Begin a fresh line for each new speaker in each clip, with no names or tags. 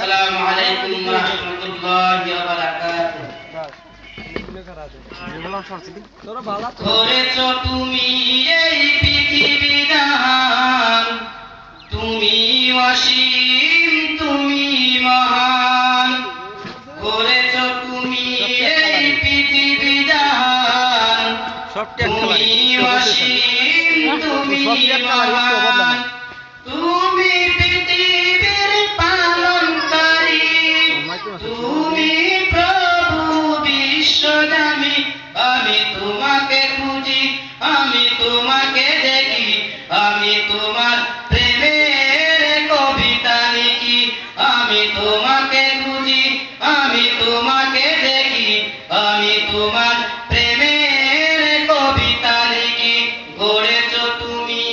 আসসালামু আলাইকুম ওয়া রাহমাতুল্লাহি ওয়া বারাকাতুহু। করেছো তুমি এই পৃথিবী জাহান, তুমি অসীম, তুমি মহান। করেছো তুমি এই পৃথিবী জাহান, তুমি অসীম, তুমি মহান। তুমি পৃথিবীর পালনকারী, তুমি প্রভু বিশ্বজামি। আমি তোমাকে খুঁজি, আমি তোমাকে দেখি, আমি তোমার প্রেমের কবিতা লিখি। আমি তোমাকে খুঁজি, আমি তোমাকে দেখি, আমি তোমার প্রেমের কবিতা লিখি। গড়েছো তুমি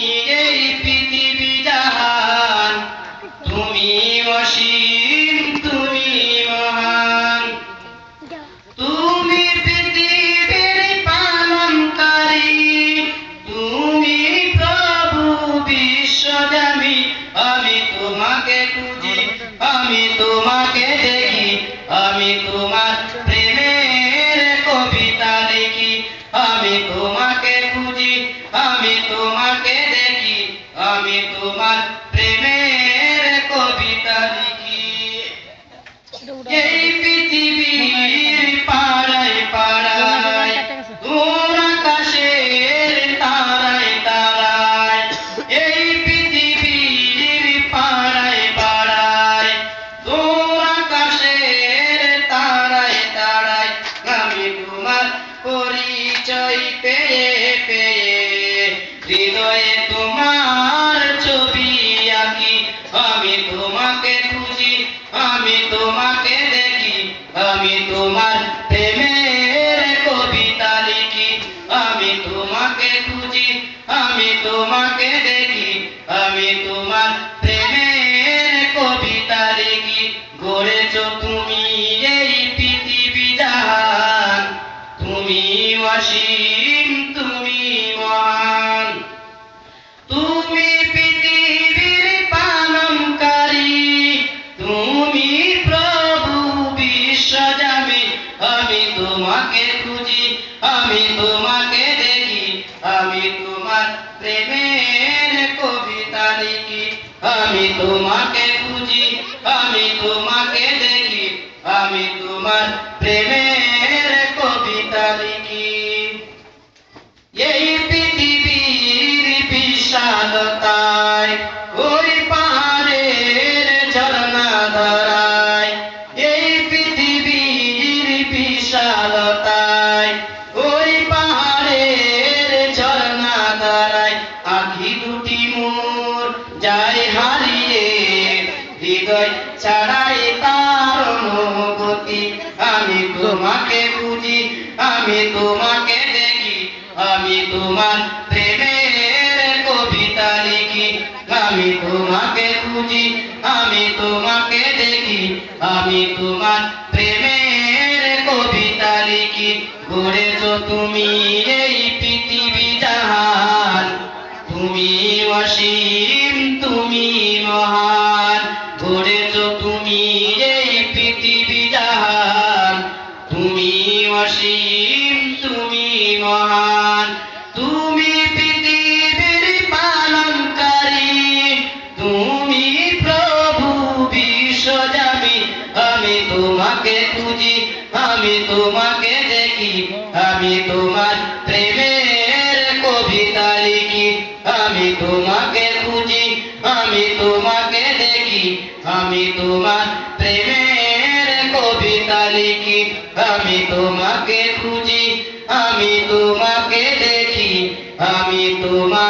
এই পৃথিবী জাহান, তুমি অসীম, তুমি মহান। তুমি পৃথিবীর পালনকারী, তুমি প্রভু বিশ্বজামি। আমি তোমাকে খুঁজি, আমি তোমাকে দেখি, আমি তোমার প্রেমের কবিতা লিখি। আমি তোমাকে খুঁজি, আমি তোমাকে দেখি, আমি তোমার প্রেমের কবিতা লিখি। এই পৃথিবীর পাড়ায় পাড়ায়, দূর আকাশের তারায় তারায়। এই পৃথিবীর পাড়ায় পাড়ায়, দূর আকাশের তারায় তারায়। আমি তোমার পরিচয় পেয়ে পেয়ে হৃদয়ে তোমার ছবি আঁকি। আমি তোমাকে খুঁজি, আমি তোমাকে দেখি, আমি তোমার প্রেমের কবিতা লিখি। আমি তোমাকে খুঁজি, আমি তোমাকে দেখি, আমি তোমার প্রেমের কবিতা লিখি। গড়েছো তুমি এই পৃথিবী জাহান, তুমি অসীম, তুমি মহান। তুমি পৃথিবীর পালনকারী, তুমি প্রভু বিশ্বজামি। আমি তোমাকে খুঁজি, আমি তোমাকে দেখি, আমি তোমার প্রেমের কবিতা লিখি। আমি তোমাকে খুঁজি, আমি তোমাকে দেখি, আমি তোমার প্রেমের কবিতা লিখি। এই পৃথিবীর বিশালতায়, ওই পাহাড়ের ঝরনা ধারায়। এই পৃথিবীর বিশালতায়, ওই পাহাড়ের ঝরনা ধারায়। আঁখি দুটি মোর যায় হারিয়ে, হৃদয় ছাড়াই তার অনুভূতি। আমি তোমাকে খুঁজি, আমি তোমাকে দেখি, আমি তোমার প্রেমের কবিতা লিখি। আমি তোমাকে খুঁজি, আমি তোমাকে দেখি, আমি তোমার প্রেমের কবিতা লিখি। গড়েছো তুমি এই পৃথিবী জাহান, তুমি অসীম, তুমি মহান। গড়েছো তুমি এই পৃথিবী জাহান, তুমি অসীম, তুমি মহান। তুমি পৃথিবীর পালনকারী, তুমি প্রভু বিশ্বজামি। আমি তোমাকে খুঁজি, আমি তোমাকে দেখি, আমি তোমার প্রেমের কবিতা লিখি। আমি তোমাকে খুঁজি, আমি তোমাকে দেখি, আমি তোমার প্রেমের কবিতা লিখি। আমি তোমাকে খুঁজি, আমি তোমাকে দেখি, আমি তোমার